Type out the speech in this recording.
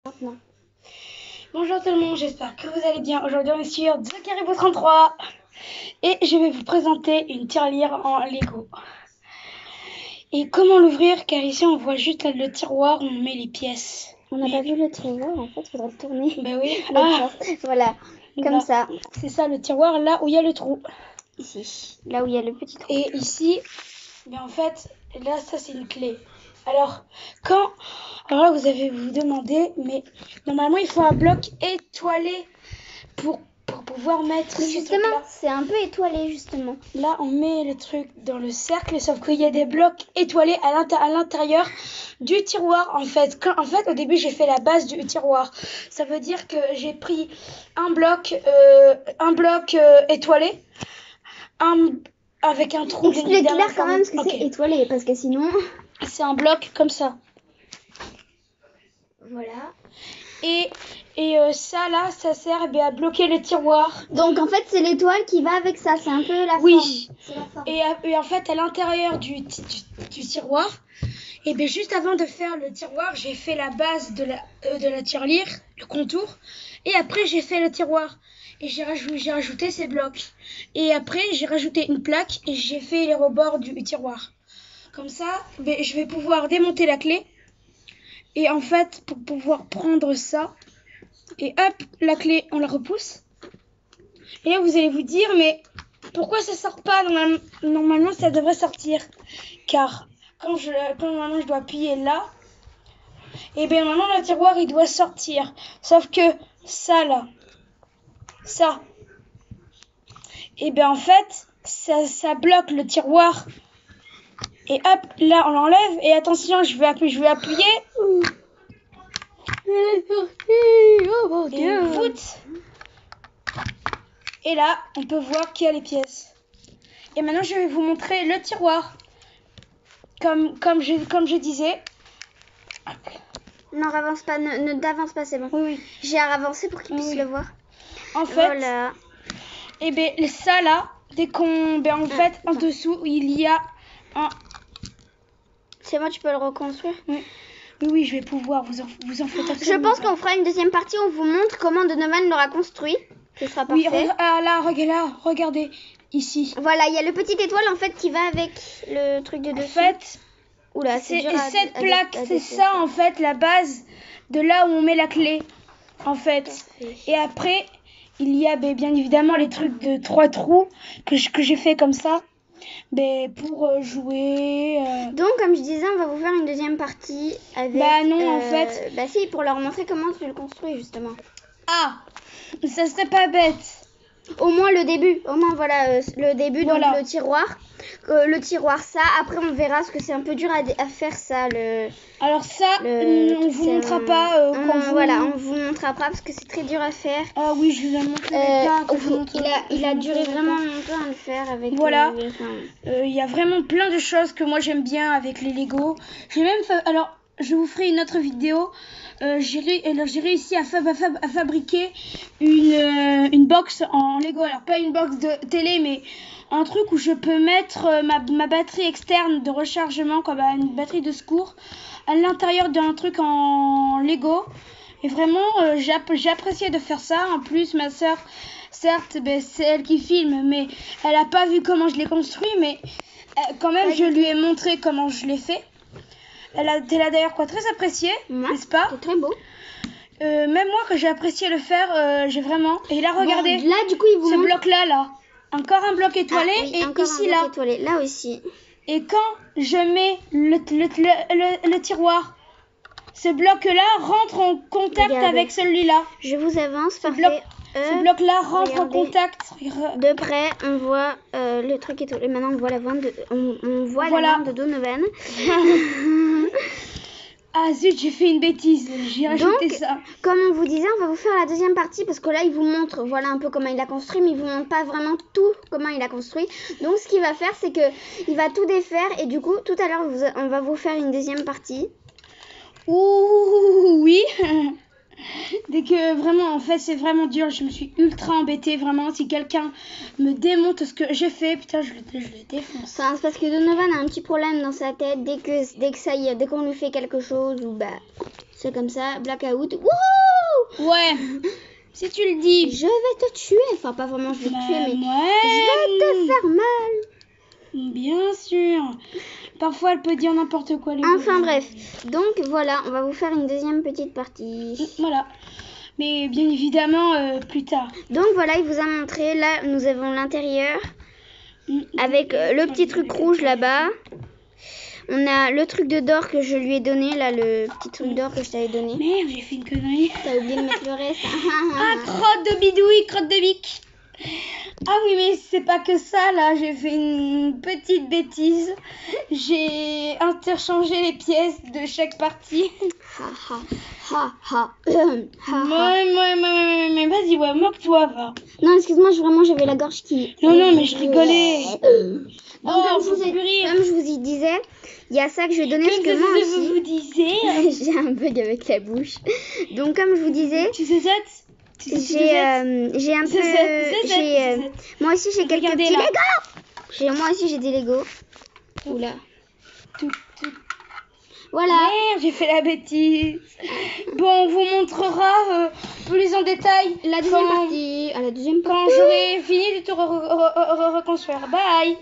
Maintenant. Bonjour tout le monde, j'espère que vous allez bien. Aujourd'hui on est sur Zakaribo 33 et je vais vous présenter une tirelire en Lego. Et comment l'ouvrir, car ici on voit juste le tiroir où on met les pièces. On n'a pas vu le tiroir, en fait, il faudrait le tourner. Bah oui. Voilà, comme ça. C'est ça le tiroir, là où il y a le trou. Ici, là où il y a le petit trou. Et ici, en fait, là ça c'est une clé. Alors là vous allez vous demander, mais normalement il faut un bloc étoilé pour pouvoir mettre. Mais justement, c'est un peu étoilé justement. Là on met le truc dans le cercle, sauf qu'il y a des blocs étoilés à l'intérieur du tiroir en fait. Au début j'ai fait la base du tiroir. Ça veut dire que j'ai pris un bloc étoilé, avec un trou. Explique clair quand même ce que c'est étoilé, parce que sinon... C'est un bloc comme ça. Voilà. Et ça là, ça sert à bloquer le tiroir. Donc en fait c'est l'étoile qui va avec ça, c'est un peu la forme. C'est la forme. Et en fait à l'intérieur du tiroir, et bien juste avant de faire le tiroir, j'ai fait la base de la tirelire, le contour, et après j'ai fait le tiroir. Et j'ai rajouté ces blocs. Et après j'ai rajouté une plaque et j'ai fait les rebords du tiroir. Comme ça, je vais pouvoir démonter la clé. Et en fait, pour pouvoir prendre ça, et hop, la clé, on la repousse. Et là, vous allez vous dire, mais pourquoi ça sort pas? Normalement, ça devrait sortir. Car quand normalement je dois appuyer là, et bien normalement le tiroir, il doit sortir. Sauf que ça, là, ça, et bien en fait, ça bloque le tiroir. Et hop, là, on l'enlève. Et attention, je vais appuyer. Oh mon Dieu. Et là, on peut voir qu'il y a les pièces. Et maintenant, je vais vous montrer le tiroir. Comme je disais. Non, avance pas, ne t'avance pas, c'est bon. Oui. J'ai à avancer pour qu'il puisse le voir. En fait, voilà. Et bien ça là, dès qu'on... en fait, en dessous, il y a un... C'est bon, tu peux le reconstruire? Oui, je vais pouvoir, vous en faites absolument. Je pense qu'on fera une deuxième partie, on vous montre comment Donovan l'aura construit. Ce sera parfait. Oui, là, regardez, ici. Voilà, il y a le petit étoile en fait qui va avec le truc de dessus. En fait, oula, cette plaque, c'est ça en fait, la base de là où on met la clé, en fait. Parfait. Et après, il y a bien évidemment les trucs de 3 trous que j'ai fait comme ça. Pour jouer. Donc, comme je disais, on va vous faire une deuxième partie avec... non, en fait... si, pour leur montrer comment tu le construis, justement. Ah, ça serait pas bête. Au moins le début. Au moins, voilà, le début, voilà. Donc le tiroir. Le tiroir, ça. Après, on verra, parce que c'est un peu dur à faire, ça. Alors ça, on vous montrera pas. Voilà, on vous montrera pas, parce que c'est très dur à faire. Ah oui, je vous ai montré il a duré vraiment longtemps à le faire. Avec. Voilà. Il y a vraiment plein de choses que moi j'aime bien avec les Lego. J'ai même fait... Alors, je vous ferai une autre vidéo. J'ai réussi à fabriquer une box en Lego. Alors pas une box de télé, mais un truc où je peux mettre ma batterie externe de rechargement, comme une batterie de secours, à l'intérieur d'un truc en Lego. Et vraiment, j'ai apprécié de faire ça. En plus, ma soeur, certes, c'est elle qui filme, mais elle n'a pas vu comment je l'ai construit, mais quand même, je lui ai montré comment je l'ai fait. Elle a d'ailleurs très apprécié, n'est-ce pas? C'est très beau. Même moi, que j'ai apprécié le faire, j'ai vraiment... Et là, regardez, là, du coup, il vous ce montre... bloc-là, là. Encore un bloc étoilé, et encore ici, un bloc étoilé. Là aussi. Et quand je mets le tiroir, ce bloc-là rentre en contact avec celui-là. Je vous avance, ce bloc-là rentre en contact. De près, on voit le truc étoilé. Maintenant, on voit la vente la main de Donovan. Ah zut, j'ai fait une bêtise, j'ai rajouté ça. Comme on vous disait, on va vous faire la deuxième partie parce que là, il vous montre un peu comment il a construit, mais il vous montre pas vraiment tout comment il a construit. Donc, ce qu'il va faire, c'est que il va tout défaire et du coup, tout à l'heure, on va vous faire une deuxième partie. Ouh, oui. Dès que vraiment, en fait, c'est vraiment dur. Je me suis ultra embêtée, vraiment. Si quelqu'un me démonte ce que j'ai fait, putain, je le défonce. Enfin, c'est parce que Donovan a un petit problème dans sa tête. Dès que ça y est, dès qu'on lui fait quelque chose, ou bah, c'est comme ça, blackout. Wouhou! Ouais, si tu le dis. Je vais te tuer. Enfin, pas vraiment, je vais te tuer, mais ouais. je vais te faire mal. Bien sûr. Parfois, elle peut dire n'importe quoi. Enfin, bref. Donc, voilà, on va vous faire une deuxième petite partie. Voilà. Mais bien évidemment, plus tard. Donc, voilà, il vous a montré. Là, nous avons l'intérieur. Avec le petit truc rouge là-bas. On a le truc de d'or que je lui ai donné, là, le petit truc d'or que je t'avais donné. Merde, j'ai fait une connerie. T'as oublié de mettre le reste. Ah, crotte de bidouille, crotte de bic. Ah oui, mais c'est pas que ça, là. J'ai fait une petite bêtise. J'ai interchangé les pièces de chaque partie. Mais vas-y, ouais, moque-toi, va. Non, excuse-moi, j'avais la gorge qui... Non, mais je rigolais. Donc, comme je vous y disais, il y a ça que je vais donner parce que moi aussi... vous disiez. J'ai un bug avec la bouche. Donc, comme je vous disais... Tu sais ça? J'ai un peu... Moi aussi, j'ai quelques petits Lego. Moi aussi, j'ai des Lego. Oula. Voilà. Merde, j'ai fait la bêtise. Bon, on vous montrera plus en détail la deuxième partie. À la deuxième partie. Quand j'aurai fini de te reconstruire. Bye.